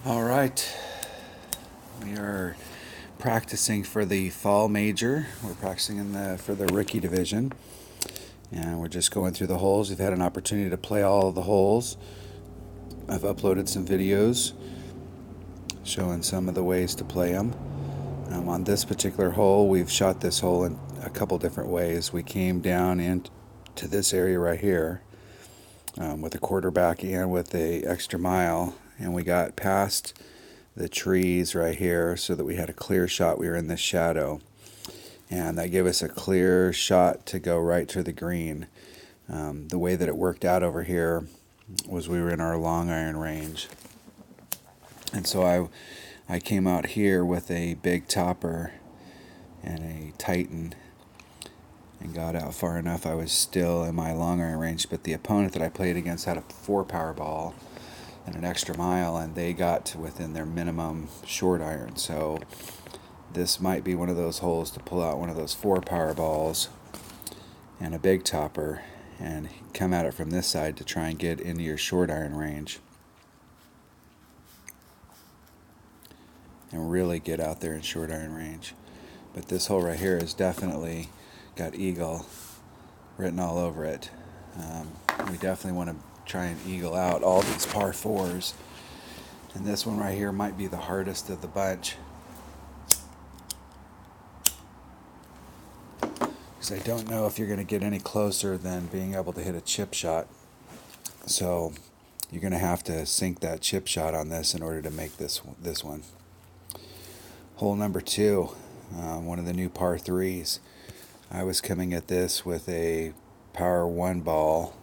All right, we are practicing for the fall major. We're practicing for the rookie division, and we're just going through the holes. We've had an opportunity to play all of the holes. I've uploaded some videos showing some of the ways to play them. On this particular hole, we've shot this hole in a couple different ways. We came down into this area right here with a quarterback and with a extra mile, and we got past the trees right here so that we had a clear shot. We were in the shadow, and that gave us a clear shot to go right to the green. The way that it worked out over here was we were in our long iron range, and so I came out here with a big topper and a Titan and got out far enough. I was still in my long iron range, but the opponent that I played against had a 4-power ball and an extra mile, and they got to within their minimum short iron. So this might be one of those holes to pull out one of those 4-power balls and a big topper and come at it from this side to try and get into your short iron range and really get out there in short iron range. But this hole right here has definitely got eagle written all over it. We definitely want to try and eagle out all these par 4s, and this one right here might be the hardest of the bunch because I don't know if you're going to get any closer than being able to hit a chip shot. So you're going to have to sink that chip shot on this in order to make this one. Hole number 2, one of the new par 3s. I was coming at this with a power 1 ball.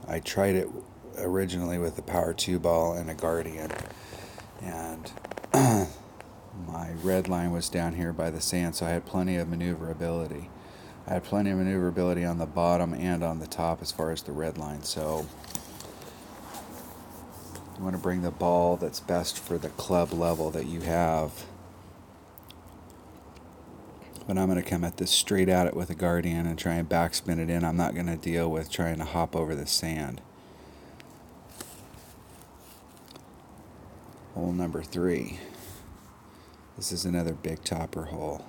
I tried it originally with a power 2 ball and a Guardian, and my red line was down here by the sand, so I had plenty of maneuverability. I had plenty of maneuverability on the bottom and on the top as far as the red line, so you want to bring the ball that's best for the club level that you have. But I'm going to come at this straight at it with a Guardian and try and backspin it in. I'm not going to deal with trying to hop over the sand. Hole number 3. This is another big topper hole.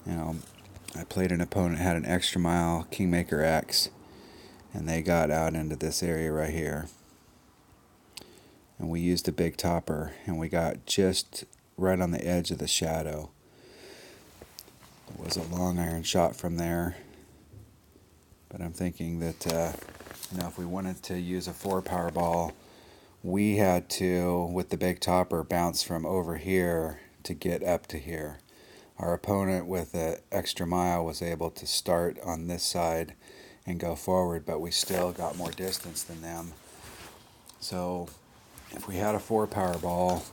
I played an opponent that had an extra mile Kingmaker X, and they got out into this area right here. And we used a big topper, and we got just right on the edge of the shadow. It was a long iron shot from there, but I'm thinking that if we wanted to use a 4-power ball, we had to, with the big topper, bounce from over here to get up to here. Our opponent with the extra mile was able to start on this side and go forward, but we still got more distance than them. So if we had a 4-power ball,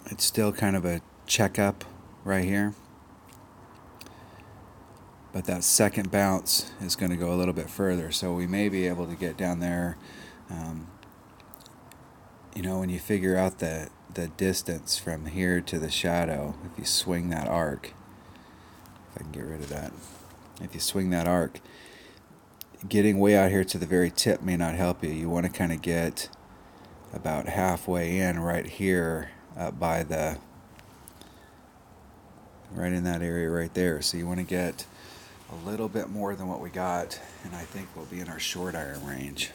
it's still kind of a checkup right here. But that second bounce is going to go a little bit further, so we may be able to get down there. When you figure out the distance from here to the shadow, if you swing that arc, if I can get rid of that, if you swing that arc, getting way out here to the very tip may not help you. You want to kind of get about halfway in right here, up by right in that area right there. So you want to get a little bit more than what we got, and I think we'll be in our short iron range.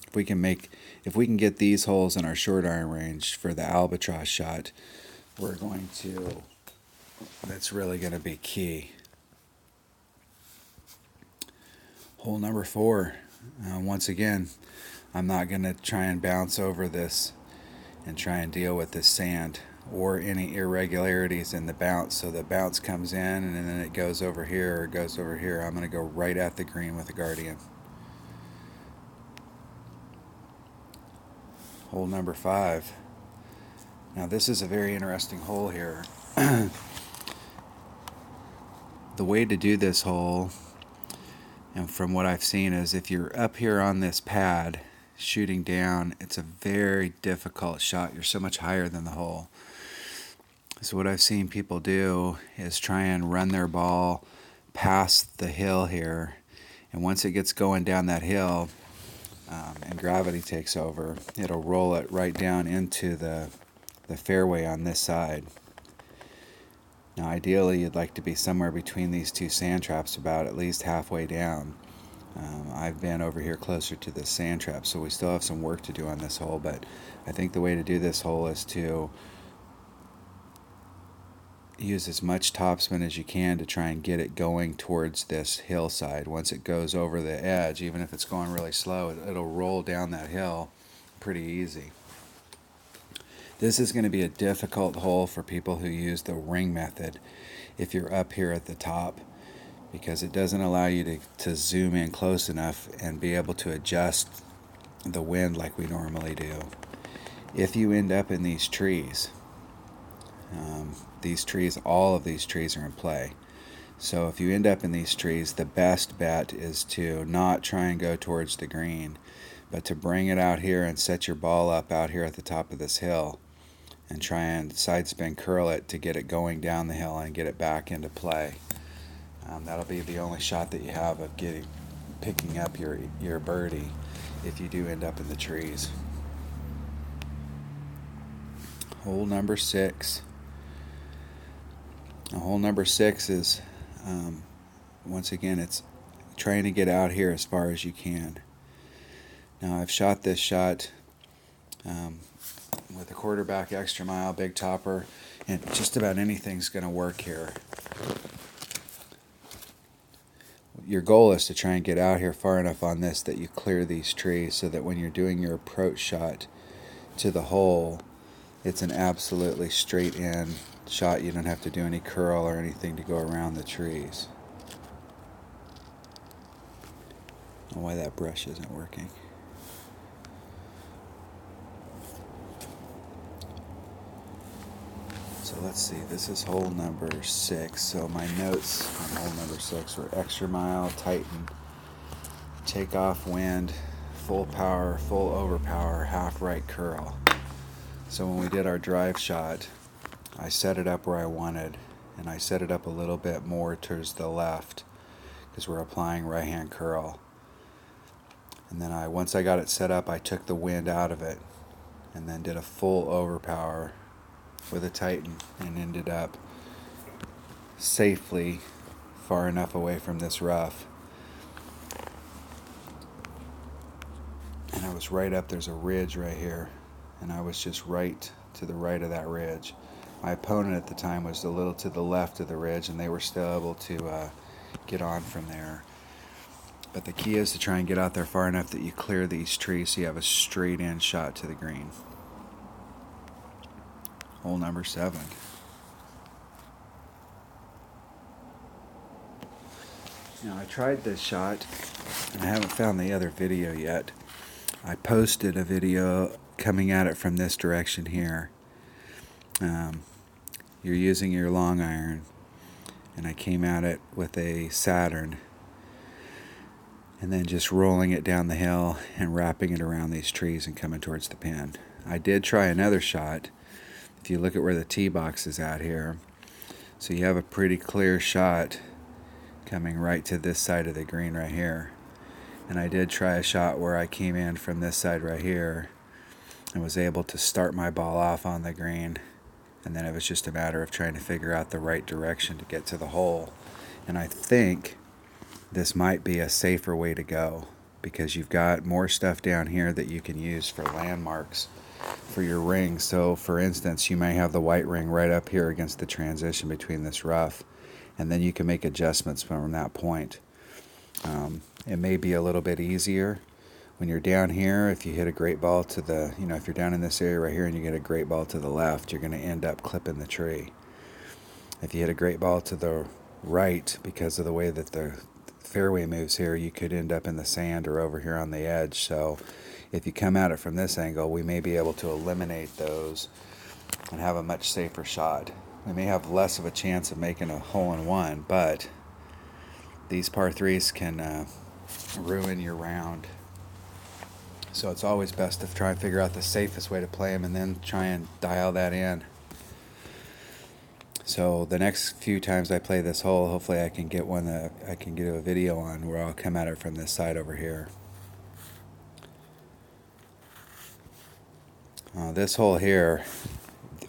If we can get these holes in our short iron range for the albatross shot, that's really going to be key. Hole number 4. Once again, I'm not going to try and bounce over this and try and deal with this sand or any irregularities in the bounce. So the bounce comes in and then it goes over here or it goes over here. I'm going to go right at the green with the Guardian. Hole number 5. Now this is a very interesting hole here. The way to do this hole, and from what I've seen, is if you're up here on this pad shooting down, it's a very difficult shot. You're so much higher than the hole. So what I've seen people do is try and run their ball past the hill here, and once it gets going down that hill, and gravity takes over, it'll roll it right down into the fairway on this side. Now ideally you'd like to be somewhere between these two sand traps, about at least halfway down. I've been over here closer to the sand trap, so we still have some work to do on this hole, but I think the way to do this hole is to use as much topspin as you can to try and get it going towards this hillside. Once it goes over the edge, even if it's going really slow, it'll roll down that hill pretty easy. This is going to be a difficult hole for people who use the ring method if you're up here at the top, because it doesn't allow you to zoom in close enough and be able to adjust the wind like we normally do. If you end up in these trees, all of these trees are in play. So if you end up in these trees, the best bet is to not try and go towards the green, but to bring it out here and set your ball up out here at the top of this hill and try and side spin curl it to get it going down the hill and get it back into play. That'll be the only shot that you have of picking up your birdie if you do end up in the trees. Hole number 6. Now, hole number 6 is, once again, it's trying to get out here as far as you can. Now I've shot this shot with a quarterback extra mile, big topper, and just about anything's going to work here. Your goal is to try and get out here far enough on this that you clear these trees so that when you're doing your approach shot to the hole, it's an absolutely straight in shot. You don't have to do any curl or anything to go around the trees. I don't know why that brush isn't working. So let's see, this is hole number 6. So my notes on hole number 6 were extra mile, tighten, take off wind, full power, full overpower, half right curl. So when we did our drive shot, I set it up where I wanted, and I set it up a little bit more towards the left because we're applying right hand curl. And then once I got it set up, I took the wind out of it and then did a full overpower with a tighten and ended up safely far enough away from this rough. And I was right up, there's a ridge right here, and I was just right to the right of that ridge. My opponent at the time was a little to the left of the ridge, and they were still able to get on from there. But the key is to try and get out there far enough that you clear these trees so you have a straight in shot to the green. Hole number 7. Now I tried this shot, and I haven't found the other video yet. I posted a video coming at it from this direction here. You're using your long iron, and I came at it with a Saturn, and then just rolling it down the hill and wrapping it around these trees and coming towards the pin. I did try another shot. If you look at where the tee box is at here, so you have a pretty clear shot coming right to this side of the green right here. And I did try a shot where I came in from this side right here and was able to start my ball off on the green, and then it was just a matter of trying to figure out the right direction to get to the hole. And I think this might be a safer way to go because you've got more stuff down here that you can use for landmarks for your ring. So for instance, you may have the white ring right up here against the transition between this rough, and then you can make adjustments from that point. It may be a little bit easier when you're down here. If you hit a great ball to the, if you're down in this area right here and you get a great ball to the left, you're going to end up clipping the tree. If you hit a great ball to the right, because of the way that the fairway moves here, you could end up in the sand or over here on the edge. So if you come at it from this angle, we may be able to eliminate those and have a much safer shot. We may have less of a chance of making a hole-in-one, but these par 3s can ruin your round. So it's always best to try and figure out the safest way to play them and then try and dial that in. So the next few times I play this hole, hopefully I can get one that I can get a video on where I'll come at it from this side over here. This hole here,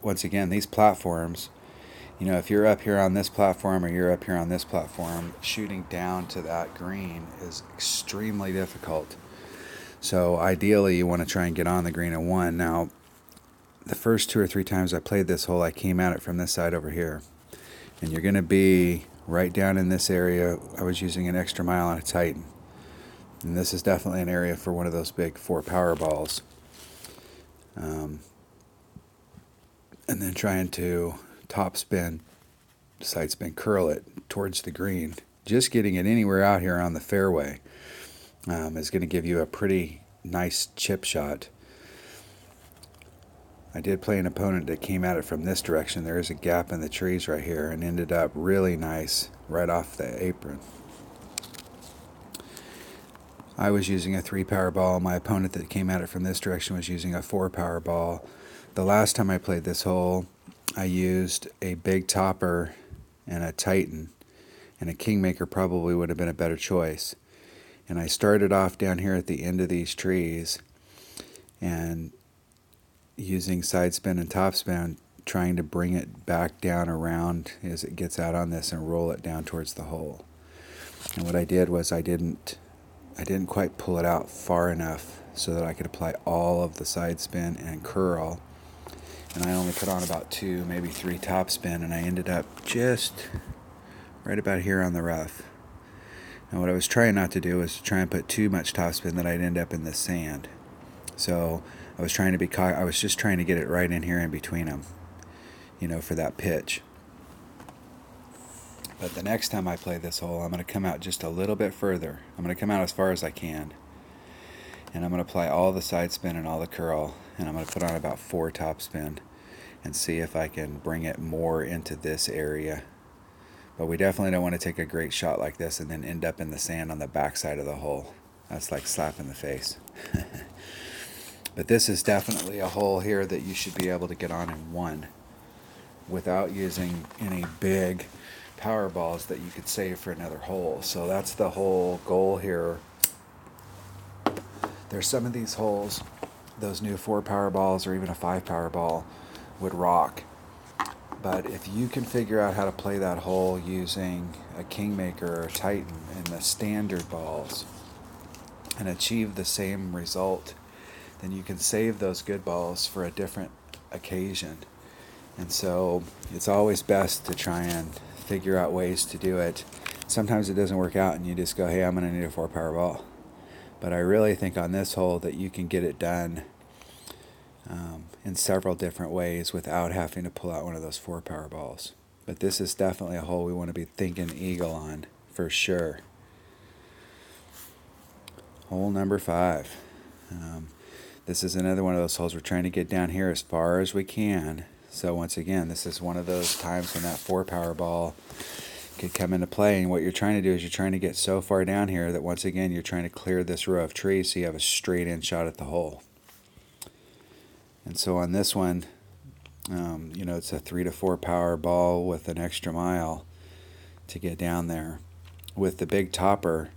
once again, these platforms, if you're up here on this platform or you're up here on this platform, shooting down to that green is extremely difficult. So ideally, you want to try and get on the green at one. Now, the first 2 or 3 times I played this hole, I came at it from this side over here. And you're going to be right down in this area. I was using an extra mile on a Titan. And this is definitely an area for one of those big 4 power balls. And then trying to top spin, side spin, curl it towards the green. Just getting it anywhere out here on the fairway is going to give you a pretty nice chip shot. I did play an opponent that came at it from this direction. There is a gap in the trees right here and ended up really nice right off the apron. I was using a 3 power ball. My opponent that came at it from this direction was using a 4 power ball. The last time I played this hole, I used a big topper and a Titan, and a Kingmaker probably would have been a better choice. And I started off down here at the end of these trees and using side spin and top spin, trying to bring it back down around as it gets out on this and roll it down towards the hole. And what I did was I didn't quite pull it out far enough so that I could apply all of the side spin and curl. And I only put on about 2, maybe 3 top spin, and I ended up just right about here on the rough. And what I was trying not to do was to try and put too much top spin that I'd end up in the sand. So I was just trying to get it right in here in between them, for that pitch. But the next time I play this hole, I'm going to come out just a little bit further. I'm going to come out as far as I can. And I'm going to apply all the side spin and all the curl. And I'm going to put on about 4 top spin and see if I can bring it more into this area. But we definitely don't want to take a great shot like this and then end up in the sand on the back side of the hole. That's like slap in the face. But this is definitely a hole here that you should be able to get on in one without using any big power balls that you could save for another hole. So that's the whole goal here. There's some of these holes, those new 4 power balls or even a 5 power ball would rock. But if you can figure out how to play that hole using a Kingmaker or a Titan and the standard balls and achieve the same result, then you can save those good balls for a different occasion. And so it's always best to try and figure out ways to do it. Sometimes it doesn't work out and you just go, hey, I'm going to need a 4 power ball. But I really think on this hole that you can get it done in several different ways without having to pull out one of those 4 power balls. But this is definitely a hole we want to be thinking eagle on for sure. Hole number 5. This is another one of those holes we're trying to get down here as far as we can. So once again, this is one of those times when that 4 power ball could come into play. And what you're trying to do is you're trying to get so far down here that once again you're trying to clear this row of trees so you have a straight in shot at the hole. And so on this one, it's a 3 to 4 power ball with an extra mile to get down there. With the big topper,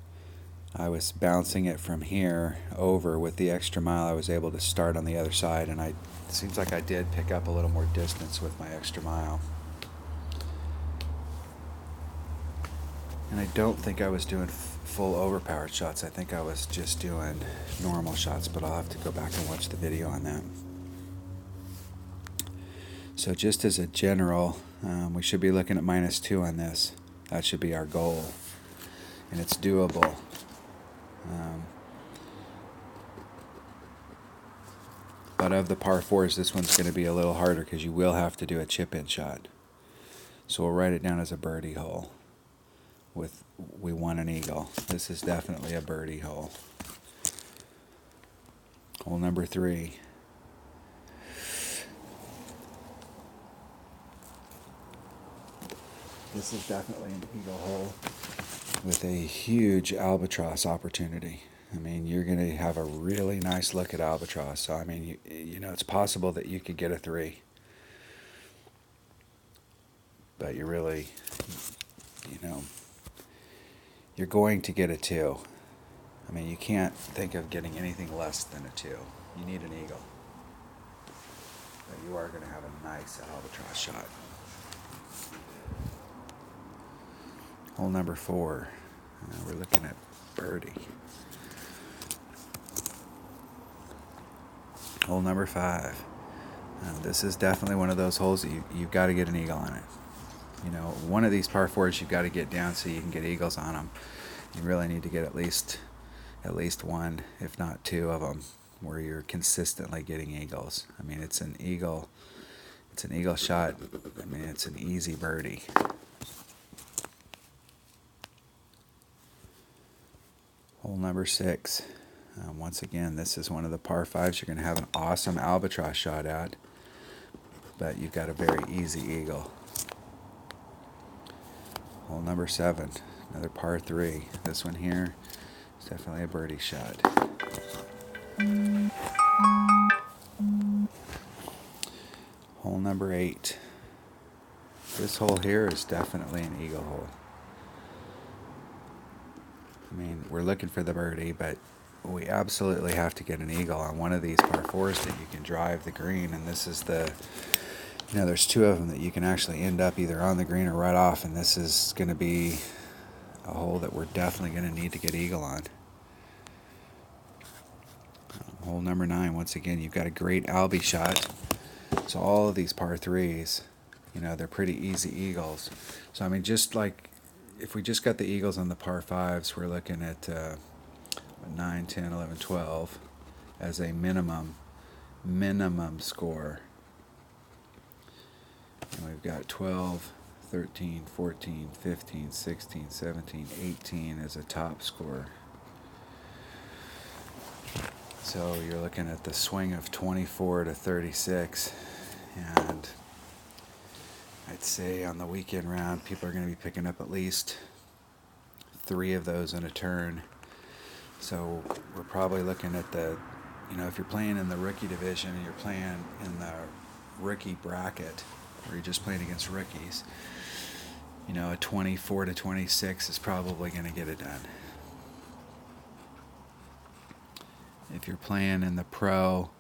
I was bouncing it from here over. With the extra mile, I was able to start on the other side, and it seems like I did pick up a little more distance with my extra mile. And I don't think I was doing full overpowered shots. I think I was just doing normal shots, but I'll have to go back and watch the video on that. So just as a general, we should be looking at -2 on this. That should be our goal, and it's doable. But of the par 4s, this one's going to be a little harder because you will have to do a chip-in shot. So we'll write it down as a birdie hole. We want an eagle. This is definitely a birdie hole. Hole number 3. This is definitely an eagle hole with a huge albatross opportunity. I mean, you're going to have a really nice look at albatross. So, I mean, it's possible that you could get a 3. But you're really, you're going to get a 2. I mean, you can't think of getting anything less than a 2. You need an eagle. but you are going to have a nice albatross shot. Hole number 4. We're looking at birdie. Hole number 5. This is definitely one of those holes that you've got to get an eagle on it. You know, one of these par 4s you've got to get down so you can get eagles on them. You really need to get at least one, if not 2 of them, where you're consistently getting eagles. I mean, it's an eagle shot. I mean, it's an easy birdie. Hole number 6. Once again, this is one of the par 5s you're going to have an awesome albatross shot at, but you've got a very easy eagle. Hole number 7, another par 3. This one here is definitely a birdie shot. Hole number 8. This hole here is definitely an eagle hole. I mean, we're looking for the birdie, but we absolutely have to get an eagle on one of these par 4s that you can drive the green, and this is there's 2 of them that you can actually end up either on the green or right off, and this is going to be a hole that we're definitely going to need to get eagle on. Hole number 9, once again, you've got a great albie shot. So all of these par 3s, they're pretty easy eagles. So I mean, just like if we just got the eagles on the par 5s, we're looking at 9, 10, 11, 12 as a minimum score. And we've got 12, 13, 14, 15, 16, 17, 18 as a top score. So you're looking at the swing of 24 to 36, and I'd say on the weekend round, people are going to be picking up at least 3 of those in a turn. So we're probably looking at if you're playing in the rookie division and you're playing in the rookie bracket, or you're just playing against rookies, a 24 to 26 is probably going to get it done. If you're playing in the pro,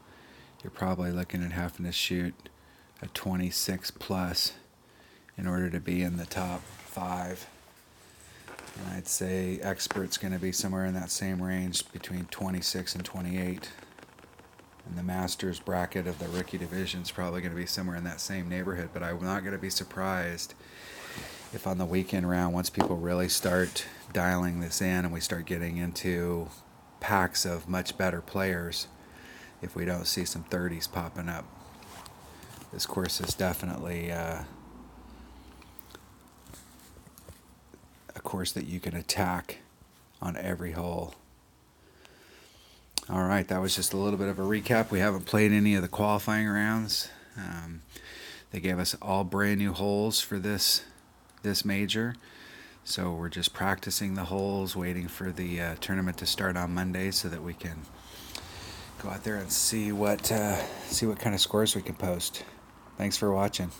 you're probably looking at having to shoot a 26 plus in order to be in the top 5. And I'd say expert's going to be somewhere in that same range between 26 and 28. And the Masters bracket of the rookie division is probably going to be somewhere in that same neighborhood. But I'm not going to be surprised if on the weekend round, once people really start dialing this in and we start getting into packs of much better players, if we don't see some 30s popping up. This course is definitely a course that you can attack on every hole. All right, that was just a little bit of a recap. We haven't played any of the qualifying rounds. They gave us all brand new holes for this major. So we're just practicing the holes, waiting for the tournament to start on Monday so that we can go out there and see what kind of scores we can post. Thanks for watching.